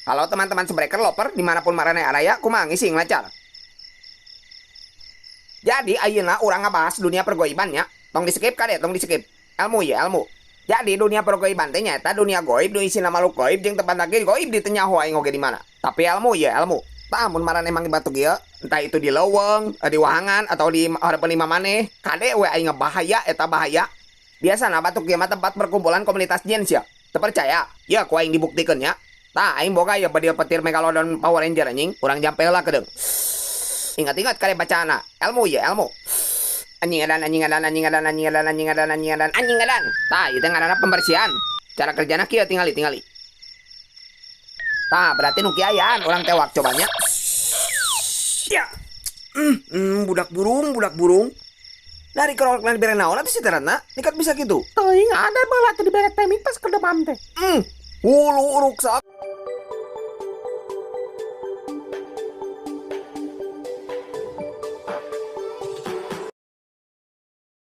Halo teman-teman subscriber loper dimanapun marane araya kumaha ngising lancar. Jadi ayeuna urang ngabahas dunia pergoibannya. Tong di skip kade, tong di skip. Ilmu ya ilmu. Jadi dunia pergoiban teh nyaeta dunia goib nu isina makhluk goib jeung tepan lagi goib di teu nyaho aing oge di mana. Tapi ilmu ya ilmu. Tah mun marane emang batu ieu, entah itu di leuweung, di wahangan atau di harapan lima maneh, kade we aing bahaya eta bahaya. Biasana batuk ieu mah tempat perkumpulan komunitas jin sia. Teu percaya? Ya ku aing dibuktikeun nya. Tah aing boga ya badieu petir Megalodon Power Ranger anjing, urang jampe heula kedeung. Ingat-ingat kali bacaana. Ilmu ya ilmu. Anjing adan anjing adan anjing adan anjing adan anjing adan anjing adan anjing adan. Tah ieu teh ngaranna pembersihan. Cara kerjana kieu tingali. Tah berarti nu kieuan urang tewak cobanya. Ya. Budak burung. Dari kerok lan bere naon atuh si terana? Nikat bisa gitu. Teuing ada balat di beret temik pas ke demam teh. Hulu ruksak.